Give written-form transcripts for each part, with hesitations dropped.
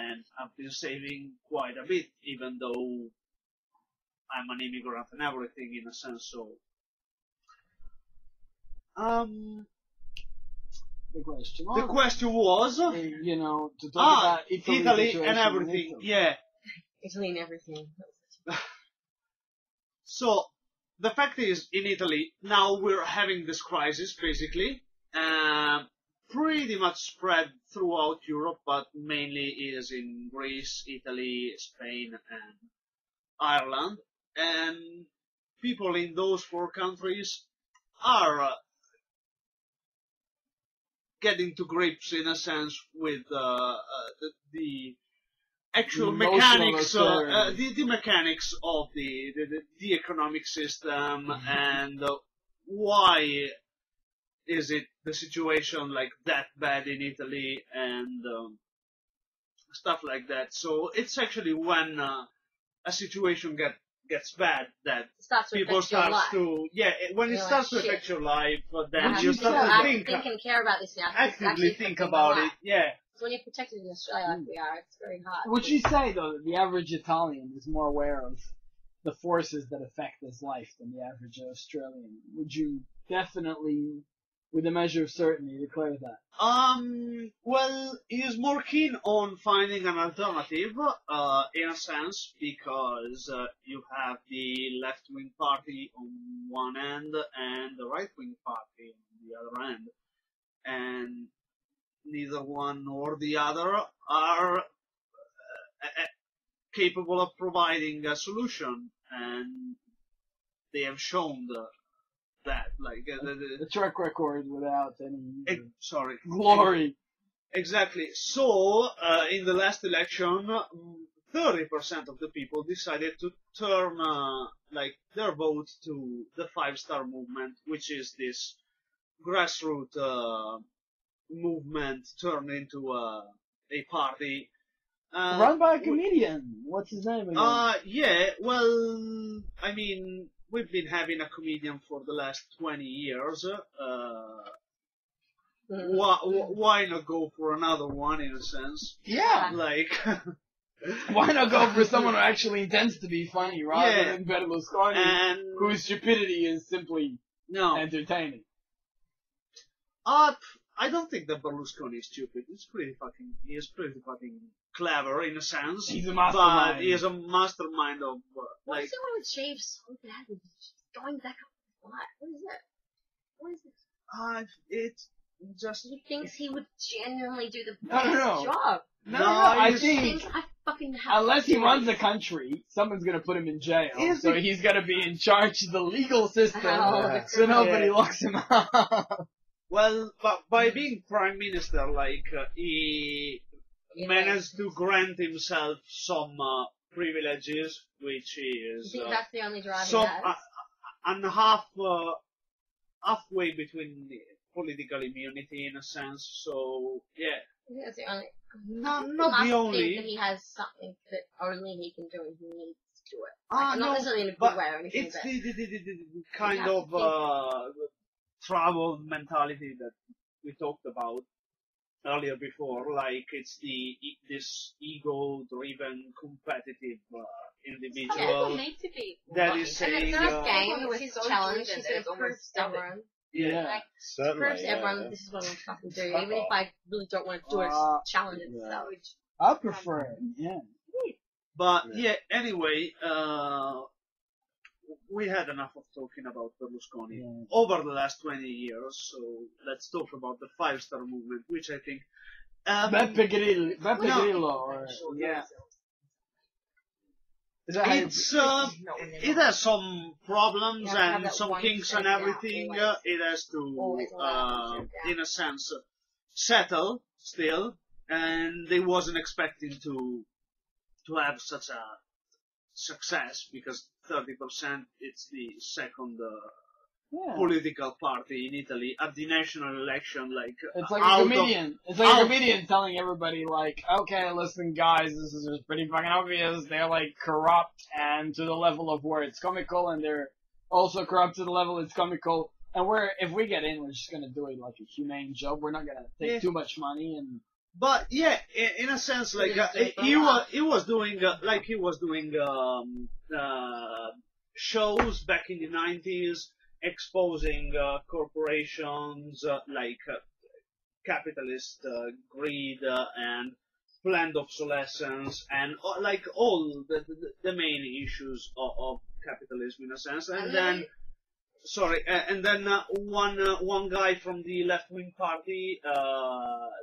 and I've been saving quite a bit, even though I'm an immigrant and everything in a sense. So, The question was, you know, to talk about Italy and everything. Yeah. Italy and everything. So, the fact is, in Italy, now we're having this crisis, basically, pretty much spread throughout Europe, but mainly is in Greece, Italy, Spain, and Ireland. And people in those four countries are getting to grips, in a sense, with the actual mechanics, the mechanics of the economic system, and why is it the situation like that bad in Italy, and stuff like that. So it's actually when a situation gets bad that people start to when it starts to affect your life, then you start to think and care about this now. Actively think about it. Yeah. So when you're protected in Australia like we are, it's very hard. Would you say, though, that the average Italian is more aware of the forces that affect his life than the average Australian? Would you definitely, with a measure of certainty, declare that? Well, he is more keen on finding an alternative, in a sense, because you have the left-wing party on one end and the right-wing party on the other end. And neither one nor the other are capable of providing a solution, and they have shown that, like the track record without any glory. Exactly. So, in the last election, 30% of the people decided to turn their vote to the 5-star movement, which is this grassroots movement turned into a party. Run by a comedian. What's his name again? Yeah, well, I mean, we've been having a comedian for the last 20 years. Why not go for another one, in a sense? Yeah. Like, why not go for someone who actually intends to be funny, rather than Berlusconi, whose stupidity is simply entertaining? I don't think that Berlusconi is stupid. He is pretty fucking clever, in a sense. He's a mastermind. But he is a mastermind of, What's the one with shaves so bad? Going back up the flat. What is this? It's just... He thinks he would genuinely do the No. job. No, I think I fucking have unless he runs the country, someone's gonna put him in jail. So he's gonna be in charge of the legal system, so nobody locks him up. Well, but by being prime minister, he managed to grant himself some privileges, which is you think that's the only drive some he has? and halfway between political immunity, in a sense. So yeah, I think that's the only. not the only. Think that he has something that only he can do, and he needs to do it. Not necessarily in a good way or anything. It's the kind of travel mentality that we talked about earlier before. Like, it's this ego-driven, competitive individual that is saying. And it's not a game. It's his challenge. He's going to prove to everyone. Yeah, certainly. Prove to everyone this is what I'm fucking doing. Even if I really don't want to do it, challenge itself. I prefer it. Yeah. But anyway, we had enough of talking about Berlusconi over the last 20 years, so let's talk about the 5-star movement, which I think... Beppe Grillo. It has some problems and some kinks and everything. It has to, in a sense, settle still, and they wasn't expecting to have such a success, because 30% it's the second political party in Italy at the national election. Like, it's like a comedian. It's like a comedian telling everybody, like, okay, listen, guys, this is just pretty fucking obvious. They're like corrupt, and to the level of where it's comical, and they're also corrupt to the level it's comical. And if we get in, we're just gonna do it like a humane job. We're not gonna take too much money, and But yeah, in a sense, like he was doing shows back in the 90s, exposing corporations capitalist greed and planned obsolescence and like all the main issues of capitalism in a sense. And then one guy from the left-wing party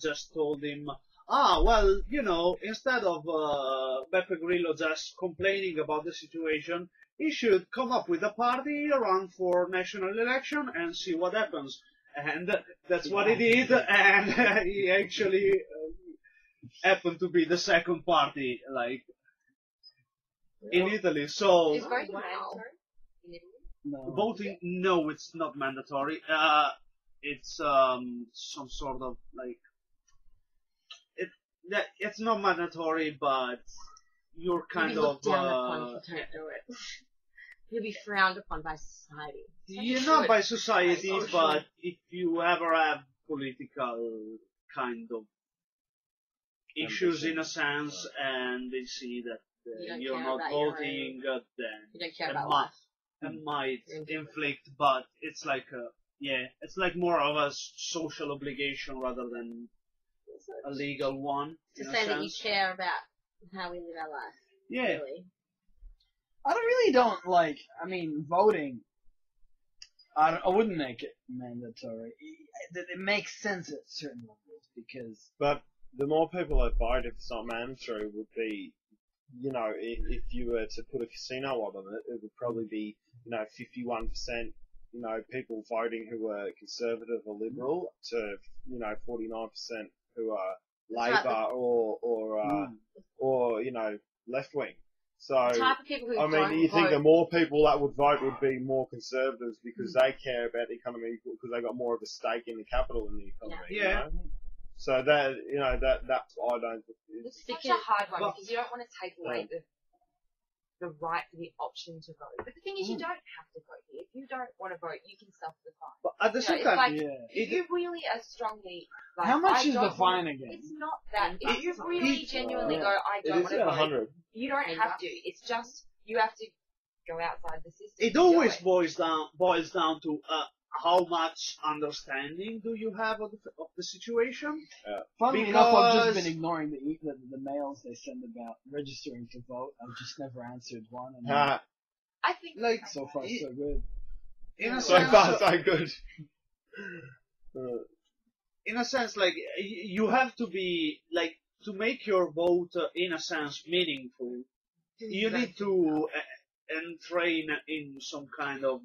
just told him, well, instead of Beppe Grillo just complaining about the situation, he should come up with a party, run for national election, and see what happens. And that's what he did, and he actually happened to be the second party, like, in Italy. So Is voting mandatory in Italy? No. voting, no, it's not mandatory. It's some sort of like it's not mandatory, but you're kind You'll be of looked down upon if you don't do it. You'll be frowned upon by society. you're not by society, but if you ever have political kind of issues in a sense, and they see that You don't you're care not about your voting, then You don't care it about might, life. it might Mm. inflict, but it's like it's like more of a social obligation rather than a legal one. To in a say that you sense. care about how we live our life. Yeah. Really. I really don't like. I mean, voting. I wouldn't make it mandatory. It makes sense at certain levels because. But the more people that vote, if it's not mandatory, would be, if you were to put a casino on it, it would probably be, 51%, people voting who are conservative or liberal to, 49% who are That's Labour right. or left wing. So, The type of people who I mean, don't do you think vote, the more people that would vote would be more conservatives because they care about the economy because they got more of a stake in the capital in the economy? Yeah. So that that's why I don't. It's such a hard one Well- because you don't want to take away the right to the option to vote. But the thing is, you don't have to vote here. If you don't want to vote, you can self-define. But at the You know, same it's time, like Yeah. if you really are strongly like, How much I is don't the fine wanna- again? It's not that. If you really genuinely go, I It don't is want to vote, 100. you don't have to. It's just you have to go outside the system. it to do always it. boils down to how much understanding do you have of the situation? Funnily enough, I've just Because- been ignoring the mails they send about registering to vote. I've just never answered one, and I think Like so far so good. in a So sense, far, so good. in a sense, like you have to be like to make your vote in a sense meaningful. You need to entrain in some kind of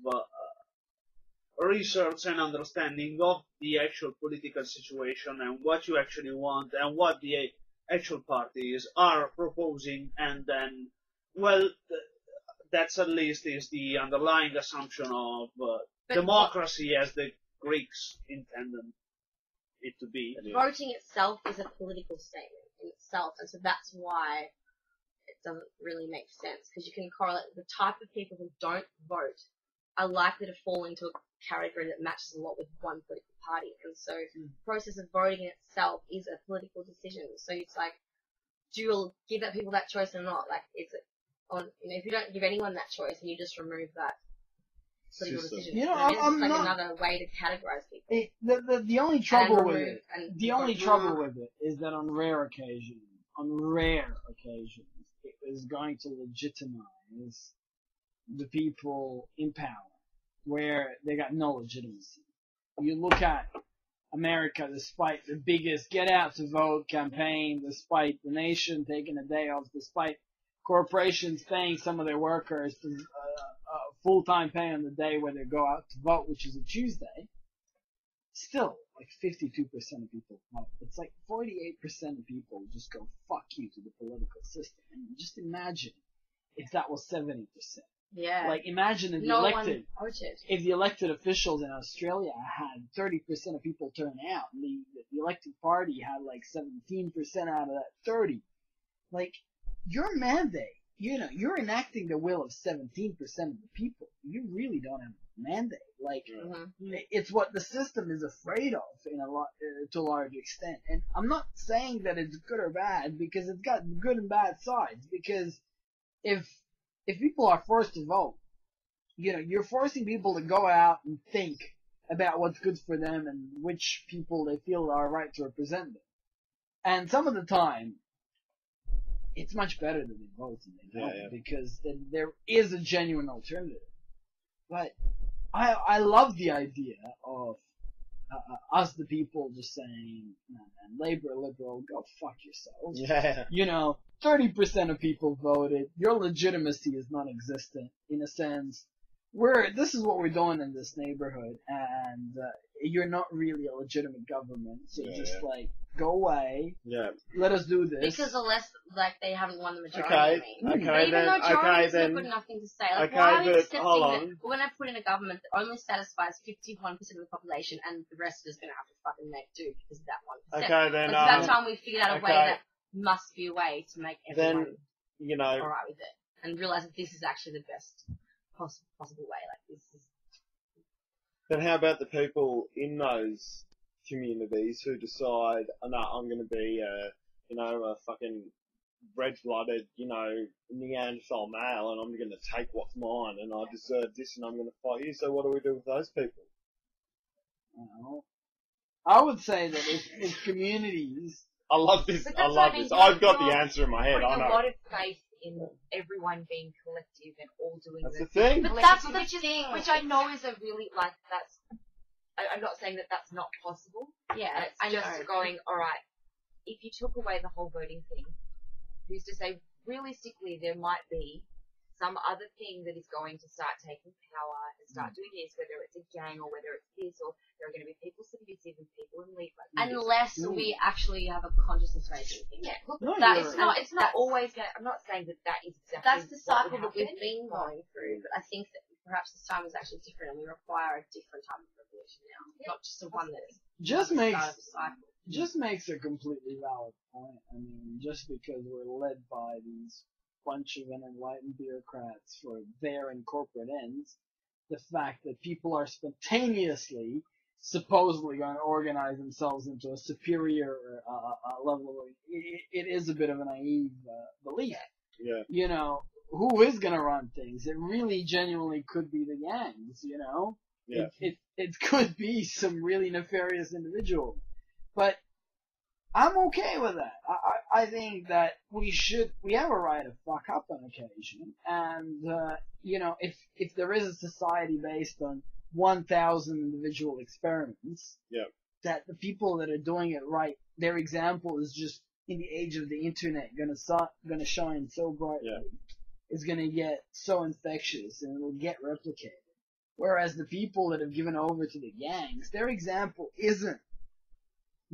research and understanding of the actual political situation and what you actually want and what the actual parties are proposing, and then, well, that's at least is the underlying assumption of democracy as the Greeks intended it to be. voting itself is a political statement in itself, and so that's why it doesn't really make sense, because you can correlate the type of people who don't vote are likely to fall into a category that matches a lot with one political party, and so the process of voting in itself is a political decision. So it's like, do you give that people that choice or not? Like, is it on? If you don't give anyone that choice, and you just remove that political System. decision, You know, then it's I'm like not- another way to categorize people. The only trouble with remove it, and the only vote trouble more. with it is that on rare occasions, it is going to legitimize the people in power where they got no legitimacy. You look at America, despite the biggest get out to vote campaign, despite the nation taking a day off, despite corporations paying some of their workers full-time pay on the day where they go out to vote, which is a Tuesday, still, like 52% of people vote. It's like 48% of people just go, fuck you to the political system. And just imagine if that was 70%. Yeah. Like, imagine if no the elected, one voted. if the elected officials in Australia had 30% of people turn out, and the elected party had like 17% out of that 30. Like, your mandate, you're enacting the will of 17% of the people. You really don't have mandate. Like, Mhm. it's what the system is afraid of to a large extent. And I'm not saying that it's good or bad, because it's got good and bad sides. Because if people are forced to vote, you're forcing people to go out and think about what's good for them and which people they feel are right to represent them. And some of the time, it's much better that they vote than they don't, because then there is a genuine alternative. But I love the idea of us, the people, just saying, "No, man, Labour, Liberal, go fuck yourselves." Yeah. 30% of people voted. Your legitimacy is non-existent, in a sense. This is what we're doing in this neighborhood, and you're not really a legitimate government, so go away. Yeah. Let us do this. Because unless, they haven't won the majority, Okay, but even then, majority's then, not good enough thing to say. Like, okay, why are we but accepting hold that on. we're going to put in a government that only satisfies 51% of the population, and the rest is going to have to fucking make do because of that 1%. Okay, then, It's about time we figured out a way that must be a way to make everyone alright with it, and realize that this is actually the best possible way. Like, this is... Then how about the people in those communities who decide, no, I'm going to be a fucking red-blooded, Neanderthal male, and I'm going to take what's mine, and I deserve this, and I'm going to fight you. So what do we do with those people? Well, I would say that if communities... I love this. I've got the answer in my head. I know. A lot of faith in everyone being collective and all doing That's the thing. But that's the thing. Which I know is a really, that's... I'm not saying that that's not possible. Yeah, it's just going, alright, if you took away the whole voting thing, who's to say, realistically, there might be some other thing that is going to start taking power and start doing this, whether it's a gang or whether it's this, or there are going to be people submissive and people in lead. Unless we actually have a consciousness raising thing. Yeah, look, No, it's not always going to, I'm not saying that is exactly That's the cycle what that we've been going through, but I think that perhaps this time is actually different and we require a different type of revolution now, not just the one that's just the makes start of the cycle. makes a completely valid point. I mean, just because we're led by these bunch of unenlightened bureaucrats for their and corporate ends, the fact that people are spontaneously, supposedly going to organize themselves into a superior level of it is a bit of a naive belief. Yeah. Who is going to run things? It really genuinely could be the gangs, Yeah. It could be some really nefarious individual. But I'm okay with that. I think that we have a right to fuck up on occasion. And, if there is a society based on 1,000 individual experiments, that the people that are doing it right, their example is just, in the age of the internet, gonna shine so brightly. It's gonna get so infectious and it'll get replicated. Whereas the people that have given over to the gangs, their example isn't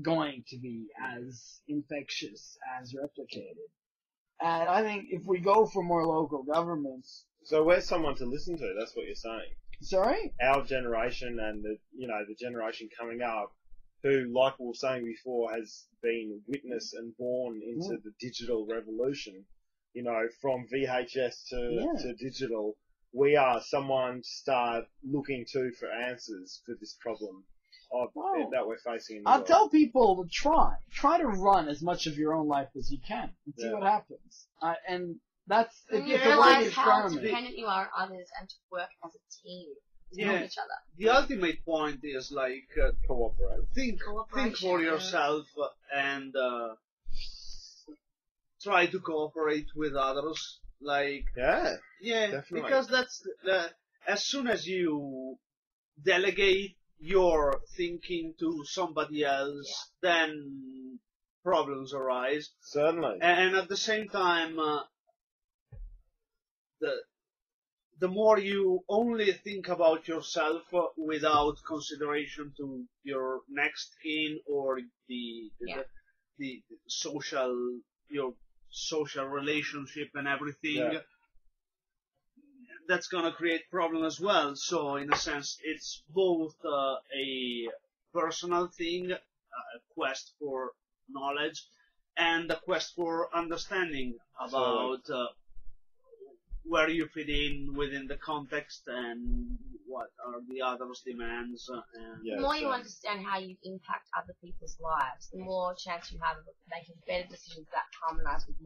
going to be as infectious as replicated. And I think if we go for more local governments... So we're someone to listen to, that's what you're saying. Sorry? Our generation and the generation coming up, who, like we were saying before, has been witness and born into the digital revolution, from VHS to digital, we are someone to start looking to for answers for this problem that we're facing in the world. Tell people to try to run as much of your own life as you can and see what happens. And that's you it's realize how dependent you are on others and to work as a team to help each other. The ultimate point is cooperate. Think for yourself and try to cooperate with others. Definitely. Because that's as soon as you delegate your thinking to somebody else, then problems arise. Certainly. And at the same time, the more you only think about yourself without consideration to your next kin or the your social relationship and everything, that's gonna create problem as well. So in a sense, it's both a personal thing, a quest for knowledge, and a quest for understanding about where you fit in within the context and what are the others' demands. And The more you understand how you impact other people's lives, the more chance you have of making better decisions that harmonise with